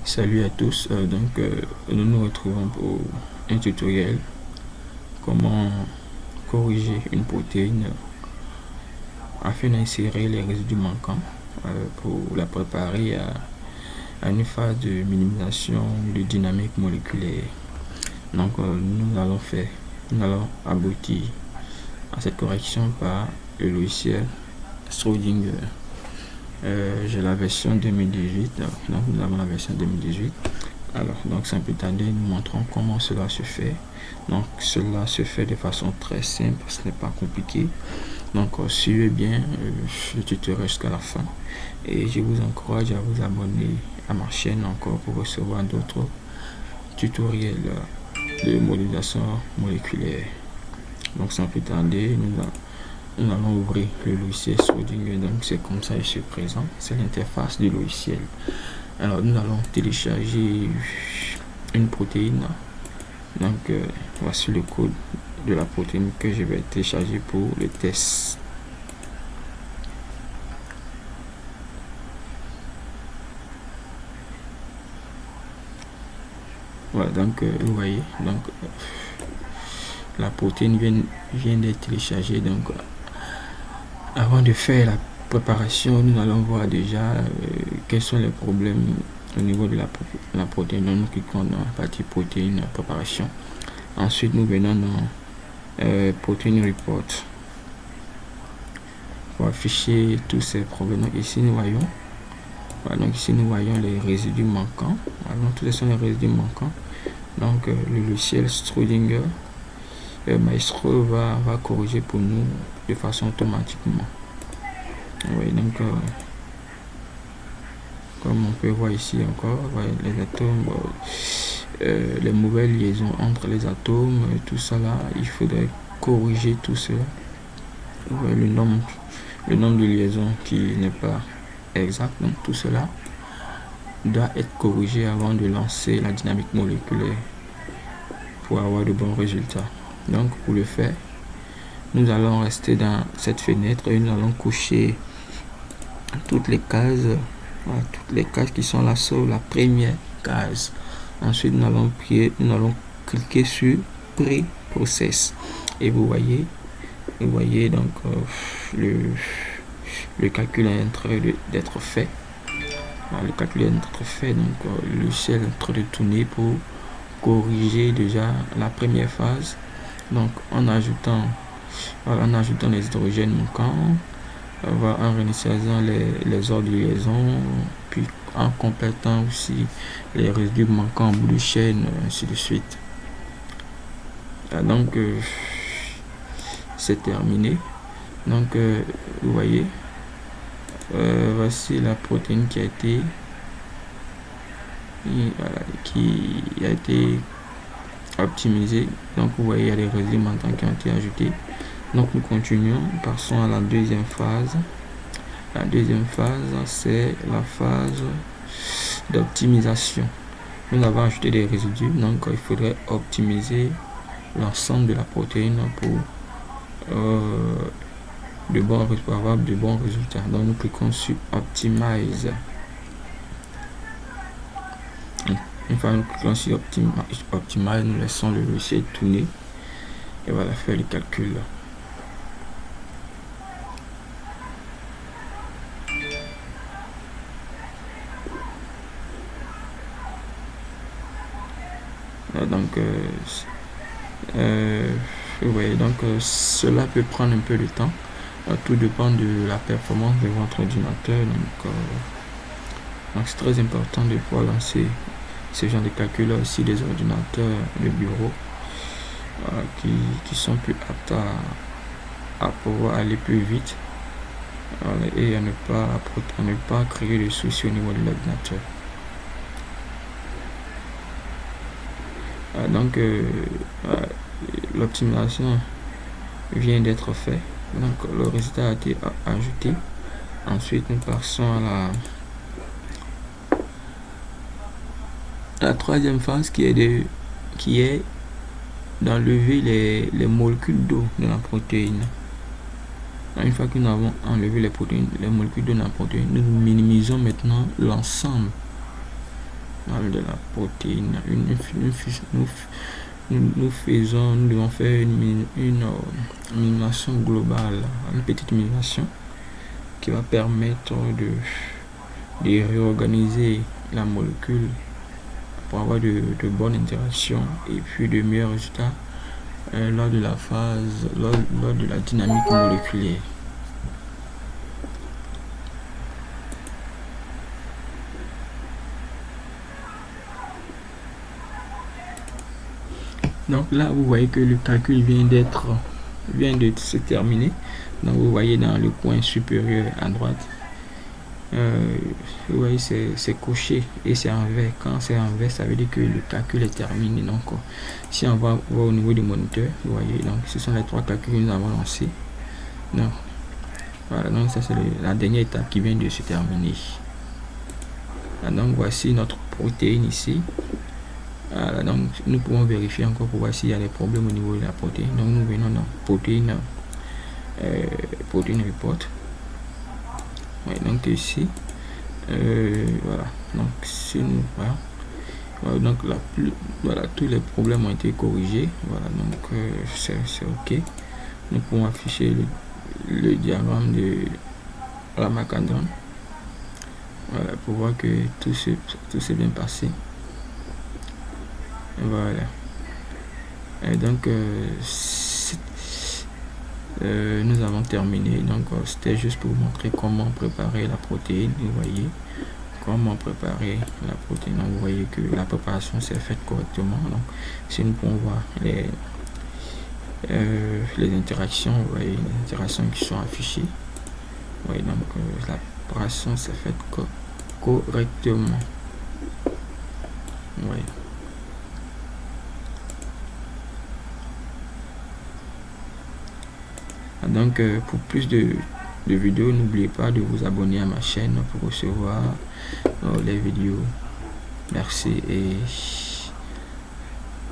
Salut à tous, nous nous retrouvons pour un tutoriel comment corriger une protéine afin d'insérer les résidus manquants pour la préparer à une phase de minimisation de dynamique moléculaire. Nous allons aboutir à cette correction par le logiciel Schrödinger. J'ai la version 2018, donc nous avons la version 2018. Alors, donc sans plus tarder, nous montrons comment cela se fait. Donc, cela se fait de façon très simple, ce n'est pas compliqué. Donc, suivez bien le tutoriel jusqu'à la fin. Et je vous encourage à vous abonner à ma chaîne encore pour recevoir d'autres tutoriels de modélisation moléculaire. Donc, sans plus tarder, nous allons ouvrir le logiciel Schrödinger. Donc, c'est comme ça il se présente. C'est l'interface du logiciel. Alors, nous allons télécharger une protéine. Donc, voici le code de la protéine que je vais télécharger pour le test. Voilà, donc vous voyez, donc la protéine vient d'être téléchargée. Donc, avant de faire la préparation, nous allons voir déjà quels sont les problèmes au niveau de la protéine. Donc, nous cliquons dans la partie protéine préparation. Ensuite, nous venons dans protein report pour afficher tous ces problèmes. Donc, ici nous voyons, voilà, donc ici nous voyons les résidus manquants. Voilà, donc tous ces sont les résidus manquants. Donc le logiciel Schrödinger Maestro va corriger pour nous de façon automatiquement. Oui, donc comme on peut voir ici encore, ouais, les atomes, les mauvaises liaisons entre les atomes, tout ça là, il faudrait corriger tout cela. Ouais, le nombre de liaisons qui n'est pas exact, donc tout cela doit être corrigé avant de lancer la dynamique moléculaire pour avoir de bons résultats. Donc pour le faire, nous allons rester dans cette fenêtre et nous allons cocher toutes les cases, voilà, toutes les cases qui sont là sur la première case. Ensuite nous allons cliquer sur Pré-process et vous voyez donc le calcul est en train d'être fait. Le calcul est en train d'être fait, donc le logiciel est en train de tourner pour corriger déjà la première phase. Donc en ajoutant les hydrogènes manquants, en réinitialisant les ordres de liaison, puis en complétant aussi les résidus manquants en bout de chaîne, ainsi de suite. Donc c'est terminé. Donc vous voyez, voici la protéine qui a été optimisée. Donc vous voyez, il y a des résidus manquants qui ont été ajoutés. Donc nous continuons, passons à la deuxième phase. La deuxième phase, c'est la phase d'optimisation. Nous avons ajouté des résidus, donc il faudrait optimiser l'ensemble de la protéine pour avoir de bons résultats. Donc nous cliquons sur Optimize. Une fois que nous cliquons sur Optimize, nous laissons le logiciel tourner et voilà, faire le calcul. Donc vous voyez, donc cela peut prendre un peu de temps. Tout dépend de la performance de votre ordinateur. Donc c'est très important de pouvoir lancer ce genre de calcul là aussi des ordinateurs de bureau qui sont plus aptes à pouvoir aller plus vite et à ne pas créer de soucis au niveau de l'ordinateur. Donc l'optimisation vient d'être faite. Donc le résultat a été ajouté. Ensuite nous passons à la troisième phase qui est d'enlever les molécules d'eau de la protéine. Une fois que nous avons enlevé les molécules d'eau de la protéine, nous minimisons maintenant l'ensemble de la protéine. Nous devons faire une minimisation globale, une petite minimisation qui va permettre de réorganiser la molécule pour avoir de bonnes interactions et puis de meilleurs résultats lors de la phase, lors de la dynamique moléculaire. Donc là, vous voyez que le calcul vient de se terminer. Donc vous voyez dans le coin supérieur à droite, vous voyez c'est coché et c'est en vert. Quand c'est en vert, ça veut dire que le calcul est terminé. Donc si on va voir au niveau du moniteur, vous voyez, donc ce sont les 3 calculs que nous avons lancés. Donc voilà, donc ça c'est la dernière étape qui vient de se terminer. Donc voici notre protéine ici. Voilà, donc nous pouvons vérifier encore pour voir s'il y a des problèmes au niveau de la protéine. Donc nous venons dans protéine report. Ouais, donc ici voilà, donc si nous voilà, donc tous les problèmes ont été corrigés. Voilà, donc c'est ok. Nous pouvons afficher le diagramme de la macadone. Voilà, pour voir que tout s'est bien passé. Voilà. Et donc nous avons terminé. Donc c'était juste pour vous montrer comment préparer la protéine. Vous voyez comment préparer la protéine. Donc, vous voyez que la préparation s'est faite correctement. Donc si nous pouvons voir les interactions, vous voyez les interactions qui sont affichées. Vous voyez, donc la préparation s'est faite correctement. Vous voyez. Donc pour plus de vidéos, n'oubliez pas de vous abonner à ma chaîne pour recevoir les vidéos. Merci et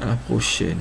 à la prochaine.